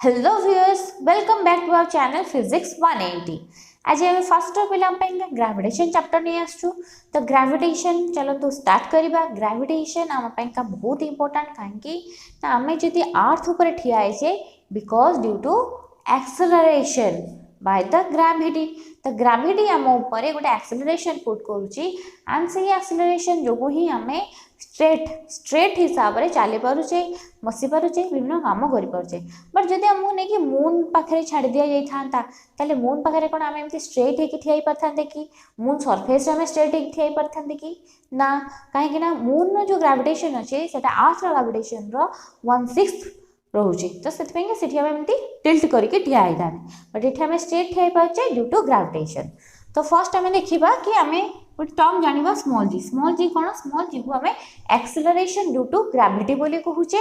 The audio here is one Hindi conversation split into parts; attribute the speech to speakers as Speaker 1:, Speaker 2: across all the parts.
Speaker 1: Hello viewers, welcome back to our channel physics 180। आज हम फर्स्ट पिला ग्रेविटेशन चैप्टर नहीं आसछु। तो ग्रेविटेशन चलो तो स्टार्ट करबा। ग्रेविटेशन आम का बहुत इंपोर्टेंट कहीं आम जदि अर्थ ऊपर ठिया है because due to acceleration by the gravity. तो ग्रेविटी आम ऊपर गोटे एक्सेलरेशन पुट करुच्ची एंड से एक्सेलरेशन जो ही आम स्ट्रेट हिसाब से चली पारे बसी पारे विभिन्न काम कर पारे। बट जदि आमको नहीं मून पाखे छाड़ दि जाता ताले मून पाखे कौन आम एमती स्ट्रेट होकर ठिया पारते कि मून सरफेस आम स्ट्रेट होकर ठिया पारते कि ना, कहीं मून जो ग्रेविटेशन अच्छे से अर्थ ग्रेविटेशन 1/6 रोचे। तो से एमती टिल्ट करके ठिया होता बट ये आम स्ट्रेट ठिया पाचे ड्यू टू ग्रेविटेशन। तो फर्स्ट आम देखा कि आम गोटे टर्म जाना स्मॉल जी। स्मॉल जी कौन? स्मॉल जी को आम एक्सेलरेशन ड्यू टू ग्रेविटी बोली कहूचे।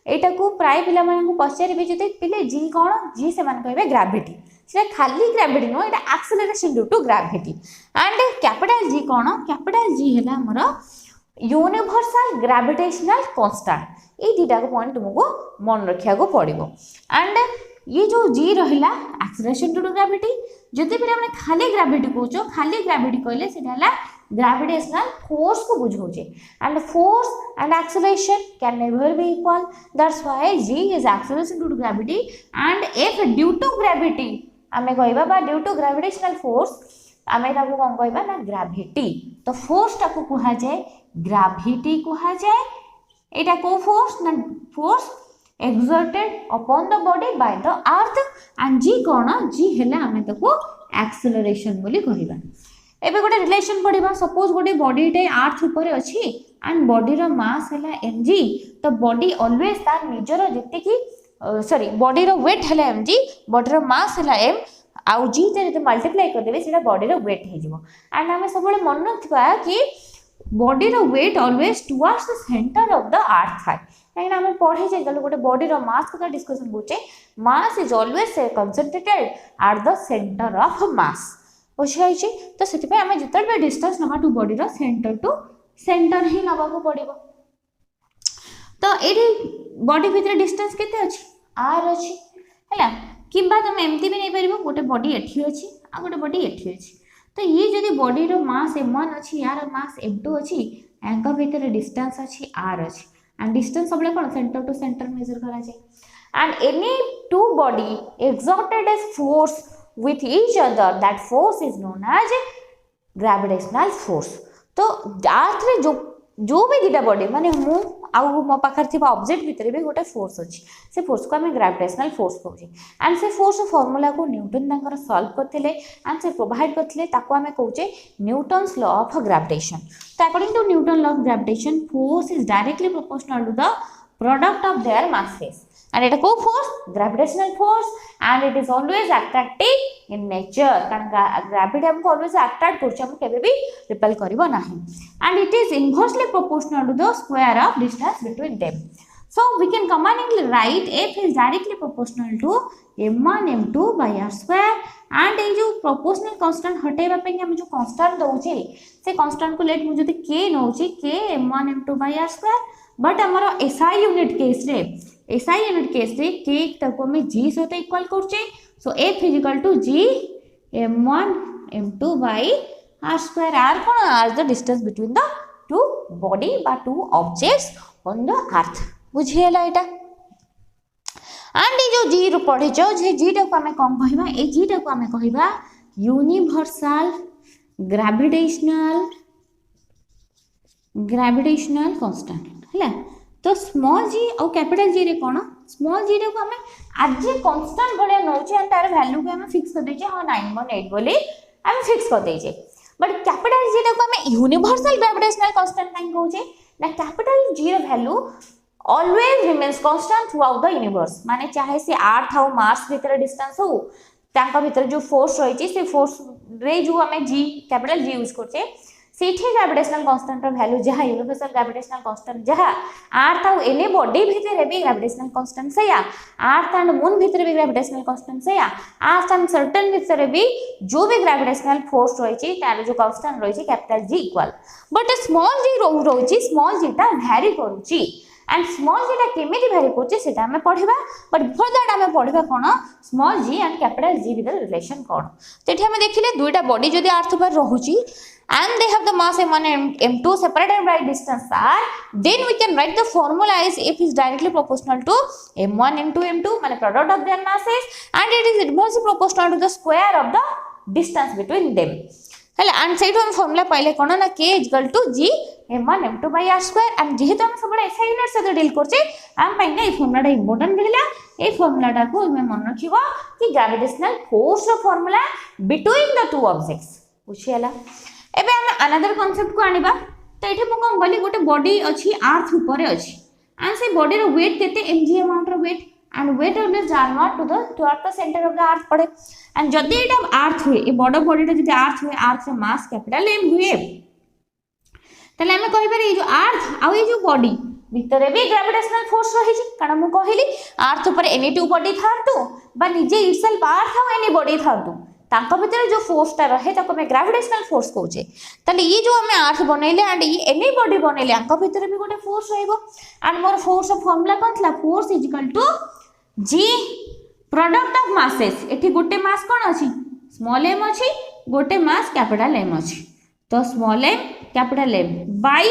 Speaker 1: एटा को प्राय पिला पचारे जब पिले जी कौन जी से कहे ग्रेविटी, से खाली ग्रेविटी नुह, ये acceleration due to gravity. And capital G कौन? कैपिटल जी है आमर यूनिवर्सल ग्रेविटेशनल कांस्टेंट। ये दुटा पॉइंट तुमको मन रखा पड़ो। एंड ये जो जी रहा एक्सेलरेशन ड्यू टू ग्रेविटी, जदि भी हमने खाली ग्रेविटी कहो, खाली ग्रेविटी कहले सेटा ग्रेविटेशनल फोर्स को बुझाऊे। And force and acceleration can never be equal, that's why G is acceleration due to gravity and if due to gravity आमे कहबा बा ड्यू टू ग्रेविटेशनल फोर्स आमे ताको कोन कहबा ना ग्रेविटी। तो फोर्स टाको कहा जाए ग्रेविटी कहा जाए। एटा को फोर्स ना force exerted upon the body by the earth and g कौन? g हेला आमे ताको एक्सेलरेशन बोली कहिबा। एबे गोटे रिलेशन पढ़िबा। सपोज गोटे बॉडी टे अर्थ ऊपर अछि एंड बॉडी रो मास हेला mg। तो बॉडी ऑलवेज तार निजर जति की सॉरी बॉडी रो वेट हेला mg, बॉडी रो मास हेला m आउ g ते मल्टीप्लाई कर देबे सेटा बॉडी रो वेट हे जिवो। एंड आमे सबले मन रखबा कि बॉडी रो weight always towards the centre of the earth थाए। कहीं आम पढ़े जाए गोटे बॉडी रो मास कथा डिस्कशन करुचे, mass is always concentrated at the centre of mass बुझाई। तो से आम जिते डिस्टेंस नवा टू बॉडी रो सेंटर टू सेंटर ही नवा को पड़ो। तो ये बॉडी भितर डिस्टेंस केते अछि? आर अछि हैला। किबा तुम एमती भी नहीं पारिबो गोटे बॉडी एठी अछि आ गोटे बॉडी एठी अछि। तो ये जदि बॉडी रो मास m1 अछि यार मास m2 अछि, एंका भितर डिस्टेंस अछि r अछि एंड डिस्टेंस सबले कोन सेंटर टू सेंटर मेजर करा जाए। And any two body exerted as force with each other, that force is known as gravitational force। तो अर्थ रे जो भी दुटा बॉडी माने मु आउ मो पाखर थिबा ऑब्जेक्ट भितर भी गोटे फोर्स अछि, से फोर्स को हमें ग्रेविटेशनल फोर्स कहूचे। एंड से फोर्स फॉर्मूला को न्यूटन तांकर सॉल्व करथिले एंड से प्रोवाइड करथिले ताको हमें कहूचे न्यूटन्स लॉ ऑफ ग्रेविटेशन। तो according to Newton law of gravitation force is directly proportional to the product of their masses and it is co-force gravitational force and it is always attractive in nature कारण gravity हमको always attract करछ, हम केबे भी repel करिवो नाही। and it is inversely proportional to the square of distance between them। so we can commonly write f is directly proportional to m1 m2 by r square and ये जो proportional constant हटेबा पे हम जो constant दउचे से constant को लेट मु जदी k नउची k m1 m2 by r square। But आमर SI यूनिट केस रे SI यूनिट केस रे k ताको हम g सहित इक्वल करछे। So f equal to g m1 m2 by r square। r कोन? r the distance between the two body बा two objects on the earth बुझियला एटा। एंड ये जो g रो पढे जो जे g टा को हम कोन कहबा? ए g टा को हम कहबा यूनिवर्सल ग्रेविटेशनल कांस्टेंट है। तो स्मॉल जी और कैपिटल जी रे कोन? स्मॉल जी रे को हमें आज कांस्टेंट बड़े नौचे एंड तार वैल्यू को हमें फिक्स कर देजे हां 918 बोली हमें फिक्स कर देजे। बट कैपिटल जी रे को हमें यूनिवर्सल ग्रेविटेशनल कांस्टेंट काहे कहूचे ना? कैपिटल जी रे value always remains constant through out the universe. माने चाहे से अर्थ हो मास भीतर डिस्टेंस हो तांका भीतर जो फोर्स रही से फोर्स रे जो हमें जी कैपिटल जी यूज करछे सेठी ग्रेविटेशनल कांस्टेंट वैल्यू जहाँ यूनिवर्सल ग्रेविटेशनल कांस्टेंट जहाँ अर्थ आउ एनी बॉडी भितर भी ग्रेविटेशनल कांस्टेंट सेया, अर्थ एंड मून भितर भी ग्रेविटेशनल कांस्टेंट सेया, अर्थ एंड सर्टेन भितर भी जो भी ग्रेविटेशनल फोर्स रही तार जो कांस्टेंट रही capital G equal. But small G रही स्मॉल जी टा वैरी करूची एंड स्मॉल जीटा केमिति भैरी करछि सेटा हमें पढिबा बट बिफोर दैट हमें पढिबा कोन small G and capital G with relation कोन तो एठी हमें देखिले दुईटा बॉडी जदि अर्थ पर रहुची and they have the mass m1 and m2 separated by distance r, then we can write the formula as f is directly proportional to m1 into m2 माने product of their masses and it is inversely proportional to the square of the distance between them Hella and सेठो हम फॉर्मूला पाइले कोन ना k = g m1 m2 by r square and जेहेतु हम सब SI यूनिट से डील करछे हम पाइना ए फॉर्मूलाटा इंपोर्टेंट रहला ए फॉर्मूलाटा को हमें मन रखिबो कि ग्रेविटेशनल फोर्स रो formula between the two objects बुझियला एबे हम अनदर कांसेप्ट को आनिबा तो एठी मु कोन बोली गोटे बॉडी अछि अर्थ ऊपर अछि एंड से बॉडी रो वेट केते mg अमाउंट रो weight and weight of this are not toward the center of the earth पड़े and जदि एटा अर्थ हुए ए बड़ बॉडी टा जदि अर्थ हुए अर्थ रो मास कैपिटल m हुए तले हमें कहि पारे ए जो अर्थ आ ए जो बॉडी भितरे भी ग्रेविटेशनल फोर्स रही छी कारण मु कहिली अर्थ ऊपर एनी टू बॉडी थांतु बा निजे इटसेल्फ अर्थ आ एनी बॉडी थांतु तांका भीतर जो फोर्स टा रहे ताको में ग्रेविटेशनल फोर्स कहूचे तले ये जो हमें अर्थ बनैले एंड ये एनी बॉडी बनैले आंका भीतर भी गोटे फोर्स रहइबो and more force of formula कोन थला force = g product of masses एठी गोटे मास कोन अछि स्मॉल m अछि गोटे मास कैपिटल m अछि तो small m capital m by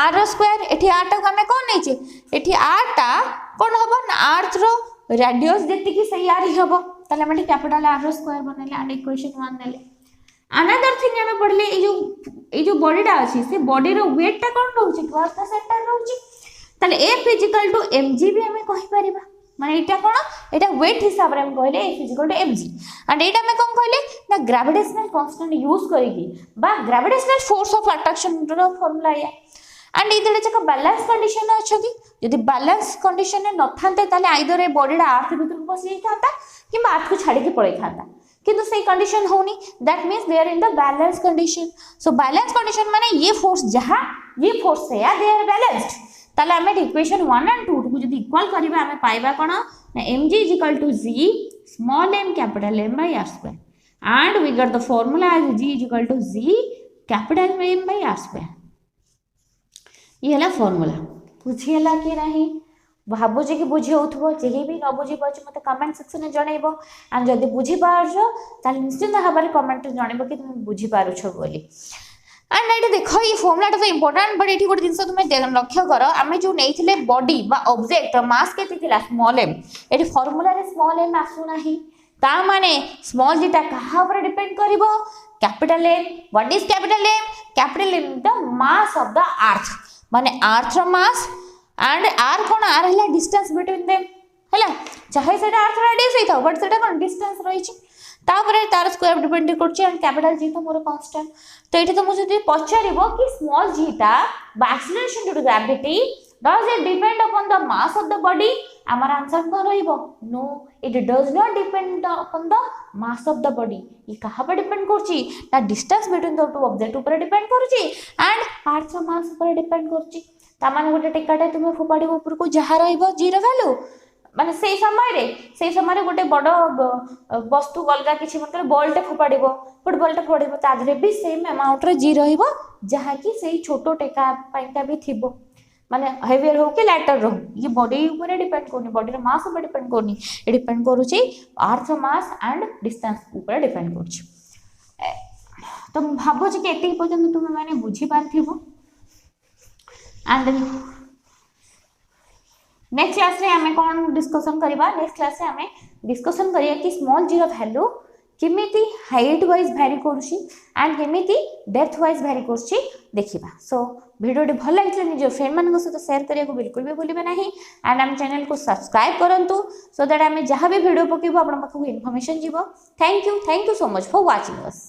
Speaker 1: r square एठी r टा हमें कोन नै छै एठी r टा कोन हबो ना अर्थ रो रेडियस जेति कि सही r ही हबो तले हम कैपिटल r स्क्वायर बनैले एंड इक्वेशन 1 नेले अनदर थिंग हमें पढ़ले ए जो बॉडी टा अछि से बॉडी रो वेट टा कोन रहउछि टुवर्ड्स द सेंटर रहउछि तले f = mg भी हमें कहि परिबा माने एटा कोन एटा वेट हिसाब रे हम कहले f = mg एंड एटा में कोन कहले ना ग्रेविटेशनल कांस्टेंट यूज करिकी बा ग्रेविटेशनल फोर्स ऑफ अट्रैक्शन रो फार्मूला या एंड इधर जक बैलेंस कंडीशन अछि यदि बैलेंस कंडीशन ने न थांते ताले आइदर ए बॉडीडा अर्थ भीतर बसी थाता किबा अर्थ को छाडी के पळै थाता किंतु सेही कंडीशन होनी that means they are in the balance condition so balance condition माने ये फोर्स जहां ये फोर्स से या दे आर बैलेंस्ड ताले हमें इक्वेशन 1 एंड 2 को जदी इक्वल करबा हमें पाइबा कोन ना mg = g small m capital M by r square and we got the formula as g = g capital M by r square ये हला फार्मूला बुझियला कि नहीं भाबो जे कि बुझी होथबो जेही भी न बुझी पाछ मते कमेंट सेक्शन में जणैबो एंड जदी बुझी पारछो ताले निश्चित भाबरे कमेंट जणैबो कि तुम बुझी पारुछो बोली एंड एटी देखो ये फॉर्मूला तो इंपोर्टेंट बट एटी गोटे जिंस तुम लक्ष्य कर आमे जो नैथिले बॉडी बा ऑब्जेक्ट मास केते थिला स्मॉल m एटी फार्मूला रे स्मॉल m आसु नाही ता माने स्मॉल जीटा कहा ऊपर डिपेंड करिवो capital M what is capital M the mass of the earth माने अर्थ रो मास एंड r कोन r हला डिस्टेंस बिटवीन देम हला चाहे सेटा अर्थ रेडियस हेता बट सेटा कोन डिस्टेंस रही छी तापर तार स्क्वायर डिपेंड करछि एंड कैपिटल g तो मोर कांस्टेंट तो एठी तो मु जदी पछारिबो कि स्मॉल g टा by acceleration due to gravity does it depend upon the mass of the body आमर आंसर कोन रहिबो no it does not depend upon the mass of the body ये कहा पर डिपेंड करछि ना distance between the two object ऊपर डिपेंड करछि एंड अर्थ मास ऊपर डिपेंड करछि ता माने गोटे टिकाटे तुमे फोपाडी ऊपर को जहा रहिबो g रो वैल्यू माने सेही समय रे गोटे बड़ वस्तु अलगा किछि मतलब बॉल टे फोपाडीबो फुटबॉल टे फोड़ीबो ता धरे भी सेम अमाउंट रे g रहिबो जहा कि सेही छोटो टेका पाइका भी थिबो माने हेवियर हो कि लाइटर रहो ये बॉडी ऊपर डिपेंड कोनी बॉडी रे मास ऊपर डिपेंड कोनी ये डिपेंड करूची अर्थ मास एंड डिस्टेंस ऊपर डिपेंड करूची तो भाबो जे कि एते पर्यंत तुम माने बुझी पारथिबो एंड नेक्स्ट क्लास रे हमें कौन डिस्कशन करिबा नेक्स्ट क्लास रे हमें डिस्कशन करिया कि स्मॉल g रो वैल्यू केमिति हाइट वाइज वेरी करूची एंड केमिति डेप्थ वाइज वेरी करूची देखिबा सो वीडियो भल लगे निज फ्रेंड मान सहित शेयर करने को बिल्कुल भी भूलिबे नहीं एंड आम चैनल को सब्सक्राइब करंतु सो दैट आम जहाँ भी वीडियो पकेबो आपण पाखु इन्फॉर्मेशन जीवो thank you so much for watching us.